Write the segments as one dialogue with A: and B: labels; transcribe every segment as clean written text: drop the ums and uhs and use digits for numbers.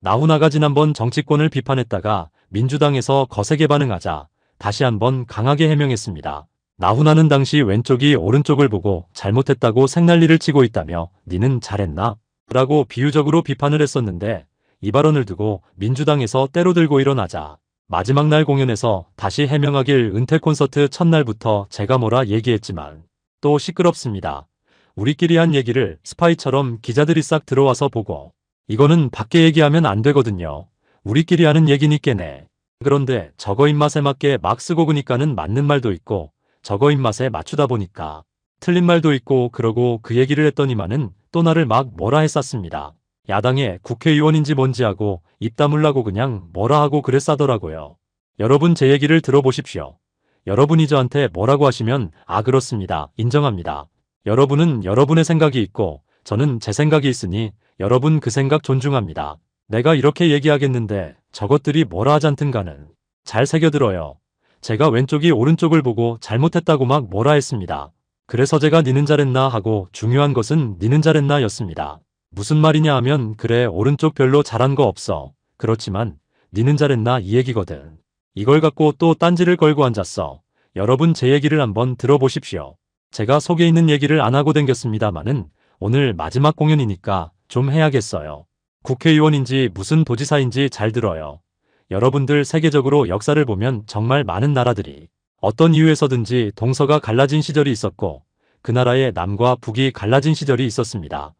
A: 나훈아가 지난번 정치권을 비판했다가 민주당에서 거세게 반응하자 다시 한번 강하게 해명했습니다. 나훈아는 당시 왼쪽이 오른쪽을 보고 잘못했다고 생난리를 치고 있다며 니는 잘했나? 라고 비유적으로 비판을 했었는데 이 발언을 두고 민주당에서 때로 들고 일어나자 마지막 날 공연에서 다시 해명하길 은퇴 콘서트 첫날부터 제가 뭐라 얘기했지만 또 시끄럽습니다. 우리끼리 한 얘기를 스파이처럼 기자들이 싹 들어와서 보고 이거는 밖에 얘기하면 안 되거든요. 우리끼리 하는 얘기니께네. 그런데 저거 입맛에 맞게 막 쓰고 그니까는 맞는 말도 있고 저거 입맛에 맞추다 보니까 틀린 말도 있고 그러고 그 얘기를 했더니만은 또 나를 막 뭐라 했었습니다. 야당의 국회의원인지 뭔지 하고 입 다물라고 그냥 뭐라 하고 그랬사더라고요. 여러분 제 얘기를 들어보십시오. 여러분이 저한테 뭐라고 하시면 그렇습니다. 인정합니다. 여러분은 여러분의 생각이 있고 저는 제 생각이 있으니 여러분 그 생각 존중합니다. 내가 이렇게 얘기하겠는데 저것들이 뭐라 하잔튼가는 잘 새겨들어요. 제가 왼쪽이 오른쪽을 보고 잘못했다고 막 뭐라 했습니다. 그래서 제가 니는 잘했나 하고 중요한 것은 니는 잘했나 였습니다. 무슨 말이냐 하면 그래 오른쪽 별로 잘한 거 없어. 그렇지만 니는 잘했나 이 얘기거든. 이걸 갖고 또 딴지를 걸고 앉았어. 여러분 제 얘기를 한번 들어보십시오. 제가 속에 있는 얘기를 안 하고 댕겼습니다마는 오늘 마지막 공연이니까 좀 해야겠어요. 국회의원인지 무슨 도지사인지 잘 들어요. 여러분들 세계적으로 역사를 보면 정말 많은 나라들이 어떤 이유에서든지 동서가 갈라진 시절이 있었고 그 나라의 남과 북이 갈라진 시절이 있었습니다.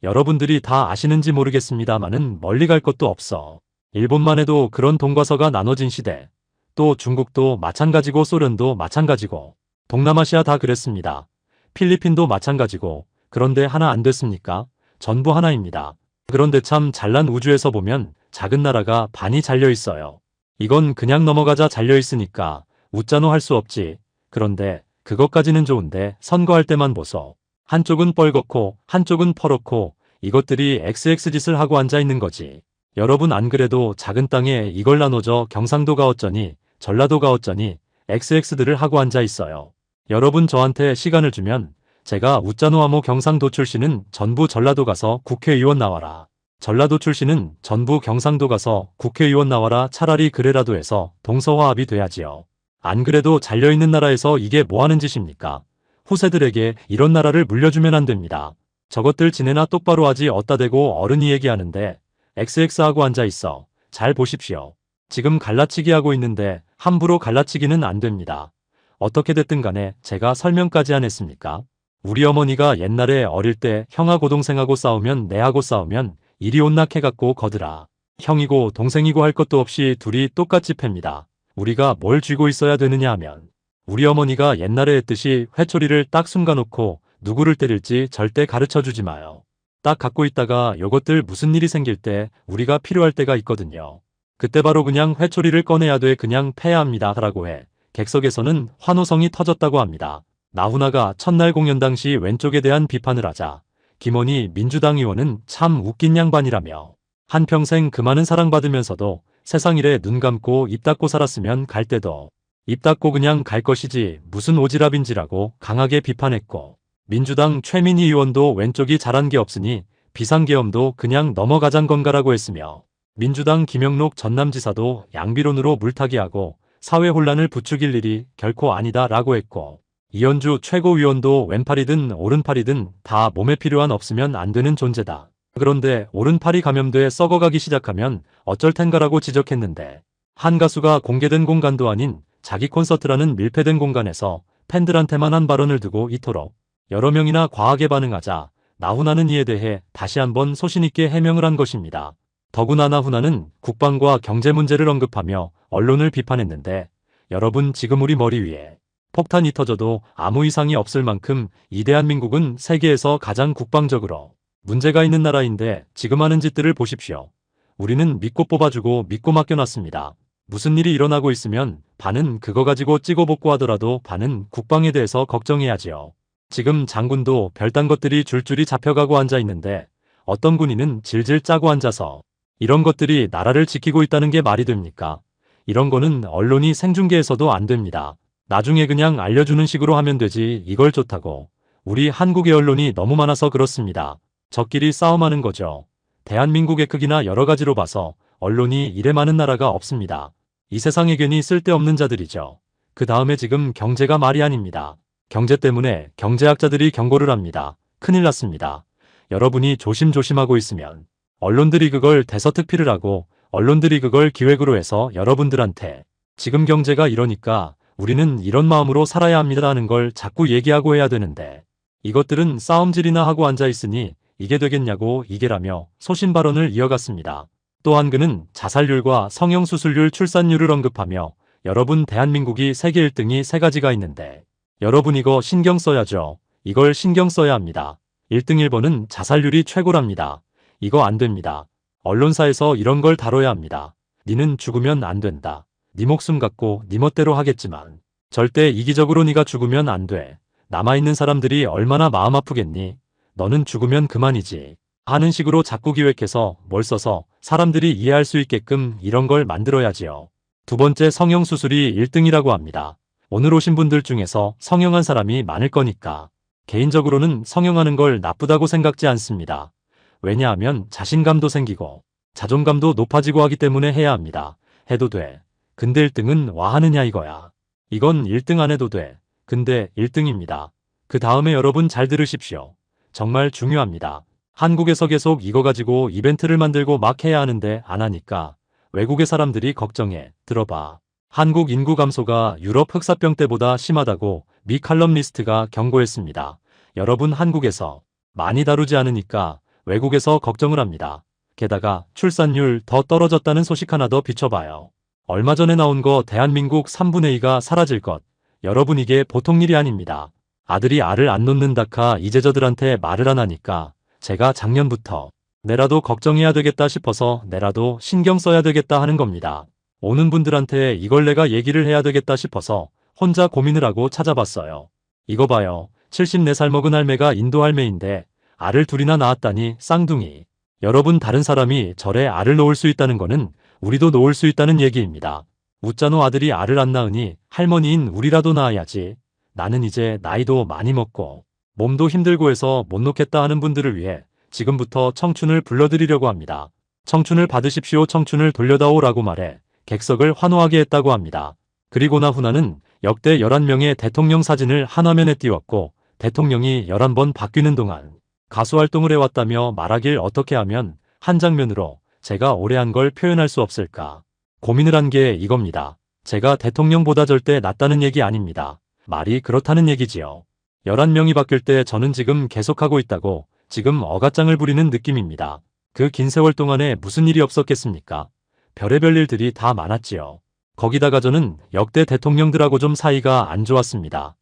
A: 여러분들이 다 아시는지 모르겠습니다마는 멀리 갈 것도 없어. 일본만 해도 그런 동과 서가 나눠진 시대. 또 중국도 마찬가지고 소련도 마찬가지고 동남아시아 다 그랬습니다. 필리핀도 마찬가지고 그런데 하나 안 됐습니까? 전부 하나입니다. 그런데 참 잘난 우주에서 보면 작은 나라가 반이 잘려 있어요. 이건 그냥 넘어가자 잘려 있으니까 웃자노 할 수 없지. 그런데 그것까지는 좋은데 선거할 때만 보소. 한쪽은 뻘겋고 한쪽은 퍼렇고 이것들이 XX 짓을 하고 앉아 있는 거지. 여러분 안 그래도 작은 땅에 이걸 나눠줘 경상도가 어쩌니 전라도가 어쩌니 XX들을 하고 앉아 있어요. 여러분 저한테 시간을 주면 제가 웃자노 하모 경상도 출신은 전부 전라도 가서 국회의원 나와라. 전라도 출신은 전부 경상도 가서 국회의원 나와라. 차라리 그래라도 해서 동서화합이 돼야지요. 안 그래도 잘려있는 나라에서 이게 뭐하는 짓입니까? 후세들에게 이런 나라를 물려주면 안 됩니다. 저것들 지내나 똑바로 하지 어따 대고 어른이 얘기하는데 XX하고 앉아있어. 잘 보십시오. 지금 갈라치기 하고 있는데 함부로 갈라치기는 안 됩니다. 어떻게 됐든 간에 제가 설명까지 안 했습니까? 우리 어머니가 옛날에 어릴 때 형하고 동생하고 싸우면 내하고 싸우면 이리 온낙해갖고 거들아. 형이고 동생이고 할 것도 없이 둘이 똑같이 팹니다. 우리가 뭘 쥐고 있어야 되느냐 하면 우리 어머니가 옛날에 했듯이 회초리를 딱 숨가놓고 누구를 때릴지 절대 가르쳐주지 마요. 딱 갖고 있다가 요것들 무슨 일이 생길 때 우리가 필요할 때가 있거든요. 그때 바로 그냥 회초리를 꺼내야 돼. 그냥 패야 합니다. 라고 해. 객석에서는 환호성이 터졌다고 합니다. 나훈아가 첫날 공연 당시 왼쪽에 대한 비판을 하자 김원희 민주당 의원은 참 웃긴 양반이라며 한평생 그 많은 사랑받으면서도 세상 일에 눈 감고 입 닫고 살았으면 갈 때도 입 닫고 그냥 갈 것이지 무슨 오지랖인지라고 강하게 비판했고 민주당 최민희 의원도 왼쪽이 잘한 게 없으니 비상계엄도 그냥 넘어가잔 건가라고 했으며 민주당 김영록 전남지사도 양비론으로 물타기 하고 사회 혼란을 부추길 일이 결코 아니다 라고 했고 이현주 최고위원도 왼팔이든 오른팔이든 다 몸에 필요한 없으면 안 되는 존재다. 그런데 오른팔이 감염돼 썩어가기 시작하면 어쩔 텐가라고 지적했는데 한 가수가 공개된 공간도 아닌 자기 콘서트라는 밀폐된 공간에서 팬들한테만 한 발언을 두고 이토록 여러 명이나 과하게 반응하자 나훈아는 이에 대해 다시 한번 소신있게 해명을 한 것입니다. 더구나 나훈아는 국방과 경제 문제를 언급하며 언론을 비판했는데 여러분 지금 우리 머리 위에 폭탄이 터져도 아무 이상이 없을 만큼 이 대한민국은 세계에서 가장 국방적으로 문제가 있는 나라인데 지금 하는 짓들을 보십시오. 우리는 믿고 뽑아주고 믿고 맡겨놨습니다. 무슨 일이 일어나고 있으면 반은 그거 가지고 찍어볶고 하더라도 반은 국방에 대해서 걱정해야지요. 지금 장군도 별딴 것들이 줄줄이 잡혀가고 앉아있는데 어떤 군인은 질질 짜고 앉아서 이런 것들이 나라를 지키고 있다는 게 말이 됩니까? 이런 거는 언론이 생중계해서도 안 됩니다. 나중에 그냥 알려주는 식으로 하면 되지 이걸 좋다고. 우리 한국의 언론이 너무 많아서 그렇습니다. 저끼리 싸움하는 거죠. 대한민국의 크기나 여러 가지로 봐서 언론이 이래 많은 나라가 없습니다. 이 세상에 괜히 쓸데없는 자들이죠. 그 다음에 지금 경제가 말이 아닙니다. 경제 때문에 경제학자들이 경고를 합니다. 큰일 났습니다. 여러분이 조심조심하고 있으면 언론들이 그걸 대서특필을 하고 언론들이 그걸 기획으로 해서 여러분들한테 지금 경제가 이러니까 우리는 이런 마음으로 살아야 합니다라는 걸 자꾸 얘기하고 해야 되는데 이것들은 싸움질이나 하고 앉아있으니 이게 되겠냐고 이게라며 소신 발언을 이어갔습니다. 또한 그는 자살률과 성형수술률 출산율을 언급하며 여러분 대한민국이 세계 1등이 세 가지가 있는데 여러분 이거 신경 써야죠. 이걸 신경 써야 합니다. 1등 1번은 자살률이 최고랍니다. 이거 안 됩니다. 언론사에서 이런 걸 다뤄야 합니다. 니는 죽으면 안 된다. 니 목숨 갖고 니 멋대로 하겠지만 절대 이기적으로 니가 죽으면 안 돼. 남아있는 사람들이 얼마나 마음 아프겠니? 너는 죽으면 그만이지. 하는 식으로 자꾸 기획해서 뭘 써서 사람들이 이해할 수 있게끔 이런 걸 만들어야지요. 두 번째 성형수술이 1등이라고 합니다. 오늘 오신 분들 중에서 성형한 사람이 많을 거니까 개인적으로는 성형하는 걸 나쁘다고 생각지 않습니다. 왜냐하면 자신감도 생기고 자존감도 높아지고 하기 때문에 해야 합니다. 해도 돼. 근데 1등은 와 하느냐 이거야. 이건 1등 안 해도 돼. 근데 1등입니다. 그 다음에 여러분 잘 들으십시오. 정말 중요합니다. 한국에서 계속 이거 가지고 이벤트를 만들고 막 해야 하는데 안 하니까 외국의 사람들이 걱정해. 들어봐. 한국 인구 감소가 유럽 흑사병 때보다 심하다고 미 칼럼니스트가 경고했습니다. 여러분 한국에서 많이 다루지 않으니까 외국에서 걱정을 합니다. 게다가 출산율 더 떨어졌다는 소식 하나 더 비춰봐요. 얼마 전에 나온 거 대한민국 3분의 2가 사라질 것. 여러분 이게 보통 일이 아닙니다. 아들이 알을 안 놓는다카 이제 저들한테 말을 안 하니까 제가 작년부터 내라도 걱정해야 되겠다 싶어서 내라도 신경 써야 되겠다 하는 겁니다. 오는 분들한테 이걸 내가 얘기를 해야 되겠다 싶어서 혼자 고민을 하고 찾아봤어요. 이거 봐요. 74살 먹은 할매가 인도 할매인데 알을 둘이나 낳았다니 쌍둥이. 여러분 다른 사람이 절에 알을 놓을 수 있다는 거는 우리도 놓을 수 있다는 얘기입니다. 웃자노 아들이 알을 안 낳으니 할머니인 우리라도 낳아야지. 나는 이제 나이도 많이 먹고 몸도 힘들고 해서 못 놓겠다 하는 분들을 위해 지금부터 청춘을 불러드리려고 합니다. 청춘을 받으십시오. 청춘을 돌려다오라고 말해 객석을 환호하게 했다고 합니다. 그리고 나후나는 역대 11명의 대통령 사진을 한 화면에 띄웠고 대통령이 11번 바뀌는 동안 가수 활동을 해왔다며 말하길 어떻게 하면 한 장면으로 제가 오래 한 걸 표현할 수 없을까 고민을 한 게 이겁니다. 제가 대통령보다 절대 낫다는 얘기 아닙니다. 말이 그렇다는 얘기지요. 11명이 바뀔 때 저는 지금 계속하고 있다고 지금 어갓장을 부리는 느낌입니다. 그 긴 세월 동안에 무슨 일이 없었겠습니까? 별의별 일들이 다 많았지요. 거기다가 저는 역대 대통령들하고 좀 사이가 안 좋았습니다.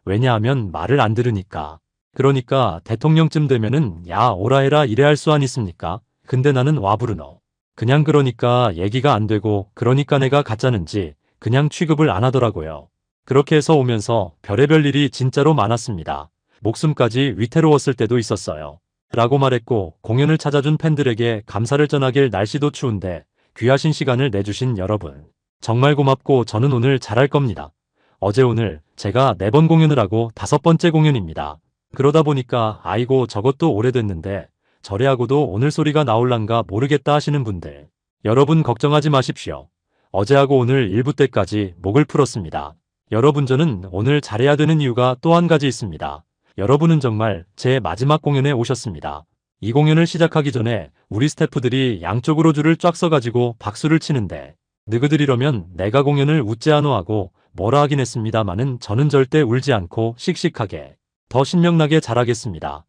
A: 왜냐하면 말을 안 들으니까. 그러니까 대통령쯤 되면은 야 오라 해라 이래 할 수 안 있습니까? 근데 나는 와 부르노. 그냥 그러니까 얘기가 안 되고 그러니까 내가 가짜는지 그냥 취급을 안 하더라고요. 그렇게 해서 오면서 별의별 일이 진짜로 많았습니다. 목숨까지 위태로웠을 때도 있었어요. 라고 말했고 공연을 찾아준 팬들에게 감사를 전하길 날씨도 추운데 귀하신 시간을 내주신 여러분. 정말 고맙고 저는 오늘 잘할 겁니다. 어제 오늘 제가 4번 공연을 하고 5번째 공연입니다. 그러다 보니까 아이고 저것도 오래됐는데 저래하고도 오늘 소리가 나올란가 모르겠다 하시는 분들. 여러분 걱정하지 마십시오. 어제하고 오늘 1부 때까지 목을 풀었습니다. 여러분 저는 오늘 잘해야 되는 이유가 또 한 가지 있습니다. 여러분은 정말 제 마지막 공연에 오셨습니다. 이 공연을 시작하기 전에 우리 스태프들이 양쪽으로 줄을 쫙 서가지고 박수를 치는데 너희들 이러면 내가 공연을 웃지 않어 하고 뭐라 하긴 했습니다마는 저는 절대 울지 않고 씩씩하게 더 신명나게 잘하겠습니다.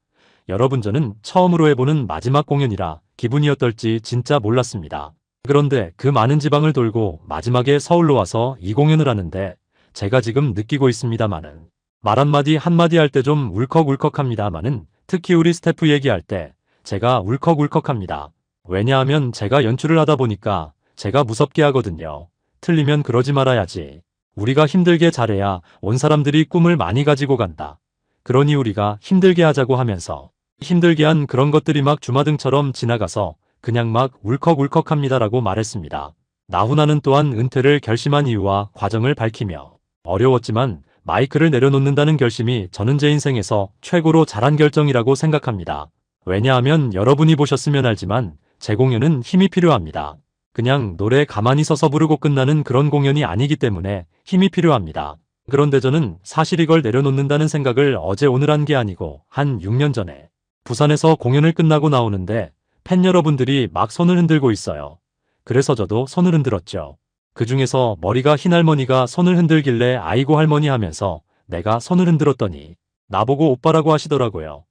A: 여러분 저는 처음으로 해보는 마지막 공연이라 기분이 어떨지 진짜 몰랐습니다. 그런데 그 많은 지방을 돌고 마지막에 서울로 와서 이 공연을 하는데 제가 지금 느끼고 있습니다마는 말 한마디 한마디 할 때 좀 울컥울컥합니다마는 특히 우리 스태프 얘기할 때 제가 울컥울컥합니다. 왜냐하면 제가 연출을 하다 보니까 제가 무섭게 하거든요. 틀리면 그러지 말아야지. 우리가 힘들게 잘해야 온 사람들이 꿈을 많이 가지고 간다. 그러니 우리가 힘들게 하자고 하면서 힘들게 한 그런 것들이 막 주마등처럼 지나가서 그냥 막 울컥울컥합니다라고 말했습니다. 나훈아는 또한 은퇴를 결심한 이유와 과정을 밝히며 어려웠지만 마이크를 내려놓는다는 결심이 저는 제 인생에서 최고로 잘한 결정이라고 생각합니다. 왜냐하면 여러분이 보셨으면 알지만 제 공연은 힘이 필요합니다. 그냥 노래 가만히 서서 부르고 끝나는 그런 공연이 아니기 때문에 힘이 필요합니다. 그런데 저는 사실 이걸 내려놓는다는 생각을 어제 오늘 한 게 아니고 한 6년 전에 부산에서 공연을 끝나고 나오는데 팬 여러분들이 막 손을 흔들고 있어요. 그래서 저도 손을 흔들었죠. 그 중에서 머리가 흰 할머니가 손을 흔들길래 아이고 할머니 하면서 내가 손을 흔들었더니 나보고 오빠라고 하시더라고요.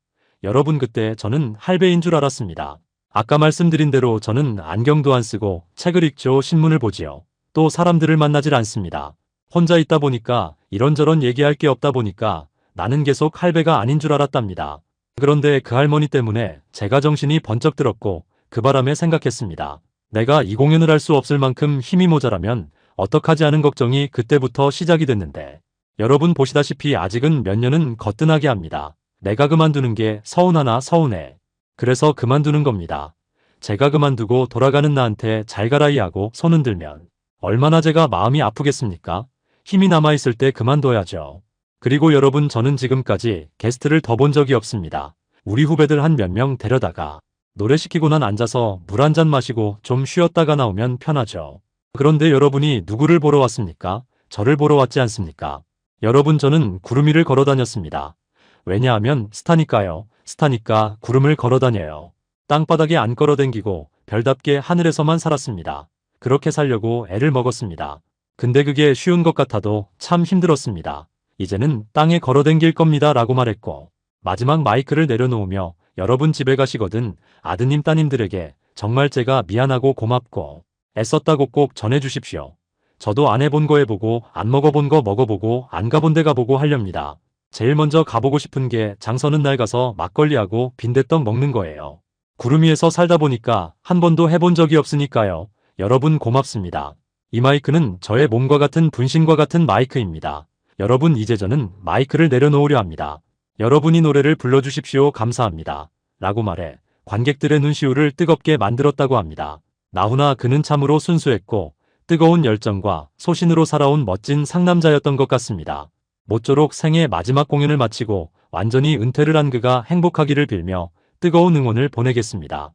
A: 여러분 그때 저는 할배인 줄 알았습니다. 아까 말씀드린 대로 저는 안경도 안 쓰고 책을 읽죠. 신문을 보지요. 또 사람들을 만나질 않습니다. 혼자 있다 보니까 이런저런 얘기할 게 없다 보니까 나는 계속 할배가 아닌 줄 알았답니다. 그런데 그 할머니 때문에 제가 정신이 번쩍 들었고 그 바람에 생각했습니다. 내가 이 공연을 할 수 없을 만큼 힘이 모자라면 어떡하지 하는 걱정이 그때부터 시작이 됐는데 여러분 보시다시피 아직은 몇 년은 거뜬하게 합니다. 내가 그만두는 게 서운하나 서운해. 그래서 그만두는 겁니다. 제가 그만두고 돌아가는 나한테 잘 가라이 하고 손 흔들면 얼마나 제가 마음이 아프겠습니까? 힘이 남아있을 때 그만둬야죠. 그리고 여러분 저는 지금까지 게스트를 더 본 적이 없습니다. 우리 후배들 한 몇 명 데려다가 노래 시키고 난 앉아서 물 한 잔 마시고 좀 쉬었다가 나오면 편하죠. 그런데 여러분이 누구를 보러 왔습니까? 저를 보러 왔지 않습니까? 여러분 저는 구름이를 걸어 다녔습니다. 왜냐하면 스타니까요. 스타니까 구름을 걸어 다녀요. 땅바닥에 안 걸어 댕기고 별답게 하늘에서만 살았습니다. 그렇게 살려고 애를 먹었습니다. 근데 그게 쉬운 것 같아도 참 힘들었습니다. 이제는 땅에 걸어 댕길 겁니다 라고 말했고 마지막 마이크를 내려놓으며 여러분 집에 가시거든 아드님 따님들에게 정말 제가 미안하고 고맙고 애썼다고 꼭 전해주십시오. 저도 안 해본 거 해보고 안 먹어본 거 먹어보고 안 가본 데 가보고 하렵니다. 제일 먼저 가보고 싶은 게 장서는 날 가서 막걸리하고 빈대떡 먹는 거예요. 구름 위에서 살다 보니까 한 번도 해본 적이 없으니까요. 여러분 고맙습니다. 이 마이크는 저의 몸과 같은 분신과 같은 마이크입니다. 여러분 이제 저는 마이크를 내려놓으려 합니다. 여러분이 노래를 불러주십시오. 감사합니다. 라고 말해 관객들의 눈시울을 뜨겁게 만들었다고 합니다. 나훈아 그는 참으로 순수했고 뜨거운 열정과 소신으로 살아온 멋진 상남자였던 것 같습니다. 모쪼록 생애 마지막 공연을 마치고 완전히 은퇴를 한 그가 행복하기를 빌며 뜨거운 응원을 보내겠습니다.